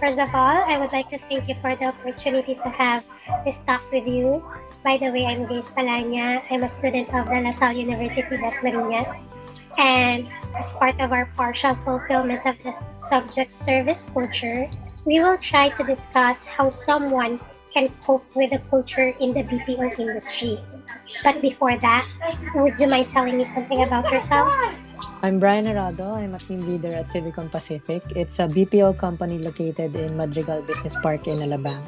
first of all, I would like to thank you for the opportunity to have this talk with you. By the way, I'm Grace Palanya. I'm a student of the La Salle University, Dasmariñas. And as part of our partial fulfillment of the subject service culture, we will try to discuss how someone can cope with the culture in the BPO industry. But before that, would you mind telling me something about yourself? I'm Brian Arado. I'm a team leader at Civicon Pacific. It's a BPO company located in Madrigal Business Park in Alabang.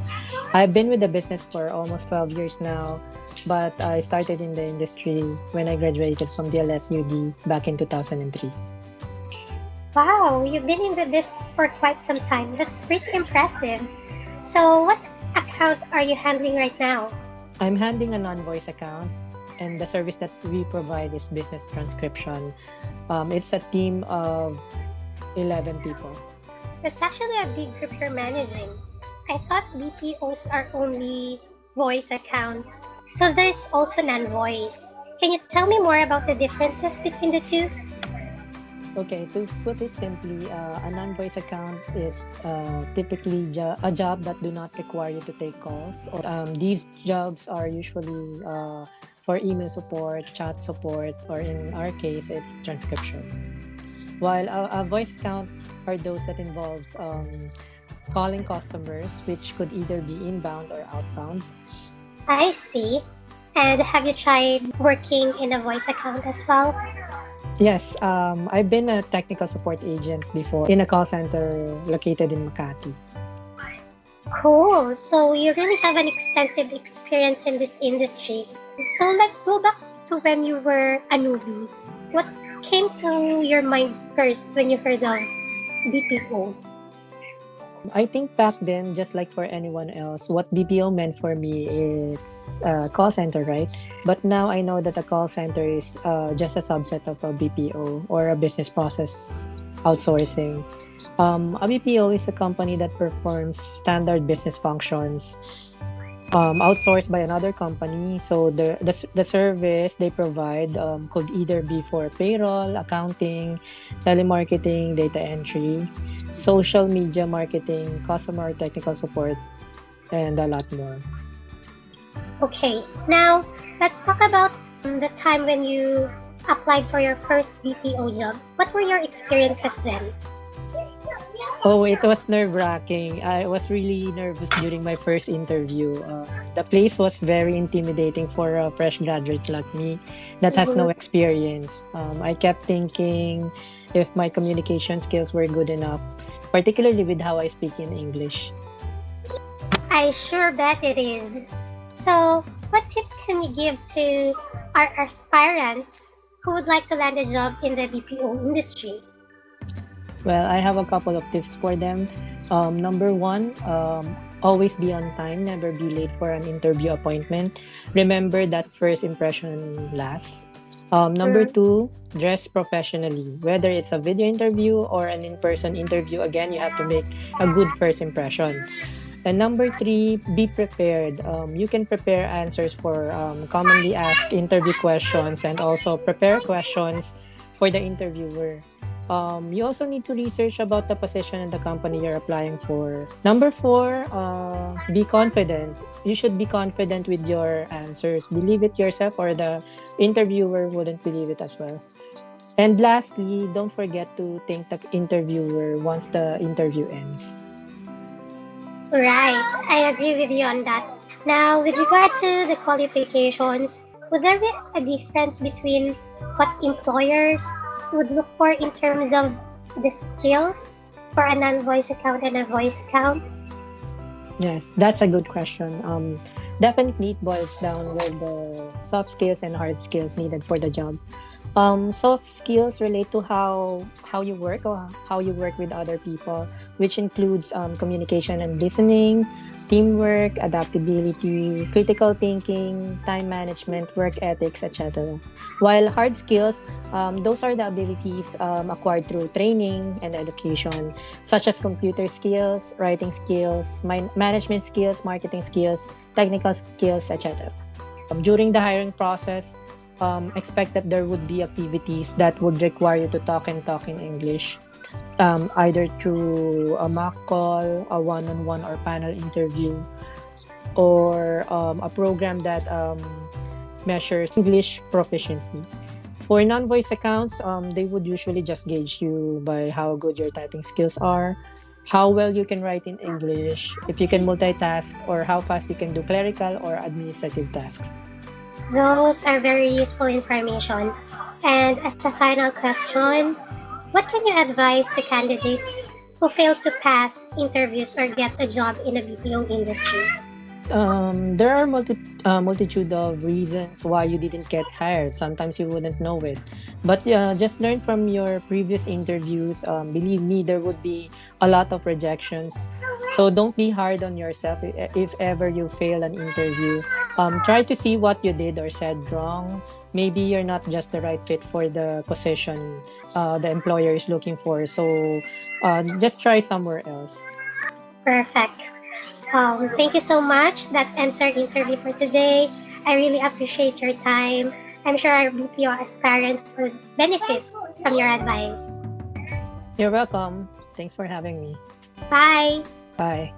I've been with the business for almost 12 years now, but I started in the industry when I graduated from DLSUD back in 2003. Wow, you've been in the business for quite some time. That's pretty impressive. So, what account are you handling right now? I'm handling a non-voice account, and the service that we provide is business transcription. It's a team of 11 people. That's actually a big group you're managing. I thought BPOs are only voice accounts. So, there's also non voice. Can you tell me more about the differences between the two? Okay, to put it simply, a non-voice account is typically a job that do not require you to take calls. These jobs are usually for email support, chat support, or in our case, it's transcription. While a voice account are those that involves calling customers, which could either be inbound or outbound. I see. And have you tried working in a voice account as well? Yes, I've been a technical support agent before in a call center located in Makati. Cool. So you really have an extensive experience in this industry. So let's go back to when you were a newbie. What came to your mind first when you heard of BPO? I think back then, just like for anyone else, what BPO meant for me is a call center, right? But now I know that a call center is just a subset of a BPO or a business process outsourcing. A BPO is a company that performs standard business functions outsourced by another company. So the service they provide could either be for payroll, accounting, telemarketing, data entry, social media marketing, customer technical support, and a lot more. Okay, now let's talk about the time when you applied for your first BPO job. What were your experiences then? Oh, it was nerve-wracking. I was really nervous during my first interview. The place was very intimidating for a fresh graduate like me that has no Mhm. experience. I kept thinking if my communication skills were good enough, particularly with how I speak in English. I sure bet it is. So, what tips can you give to our aspirants who would like to land a job in the BPO industry? Well, I have a couple of tips for them. Number one, always be on time, never be late for an interview appointment. Remember that first impression lasts. Number Mm, two, dress professionally. Whether it's a video interview or an in person interview, again, you have to make a good first impression. And number three, be prepared. You can prepare answers for commonly asked interview questions and also prepare questions for the interviewer. You also need to research about the position and the company you're applying for. Number four, be confident. You should be confident with your answers. Believe it yourself, or the interviewer wouldn't believe it as well. And lastly, don't forget to thank the interviewer once the interview ends. right, I agree with you on that. Now, with regard to the qualifications, would there be a difference between what employers would look for in terms of the skills for a non-voice account and a voice account? Yes, that's a good question. Definitely it boils down with the soft skills and hard skills needed for the job. Soft skills relate to how you work or how you work with other people, which includes communication and listening, teamwork, adaptability, critical thinking, time management, work ethics, etc. While hard skills, those are the abilities acquired through training and education, such as computer skills, writing skills, management skills, marketing skills, technical skills, etc. During the hiring process, expect that there would be activities that would require you to talk and talk in English. either through a mock call, a one-on-one or panel interview, or a program that measures English proficiency. For non-voice accounts, they would usually just gauge you by how good your typing skills are, how well you can write in English, if you can multitask, or how fast you can do clerical or administrative tasks. Those are very useful information. And as a final question, what can you advise to candidates who fail to pass interviews or get a job in the BPO industry? There are multitude of reasons why you didn't get hired. Sometimes you wouldn't know it, but just learn from your previous interviews. Believe me, there would be a lot of rejections, so don't be hard on yourself if ever you fail an interview. Try to see what you did or said wrong. Maybe you're not just the right fit for the position the employer is looking for. So just try somewhere else. Perfect. Thank you so much. That ends our interview for today. I really appreciate your time. I'm sure our BPO aspirants would benefit from your advice. You're welcome. Thanks for having me. Bye. Bye.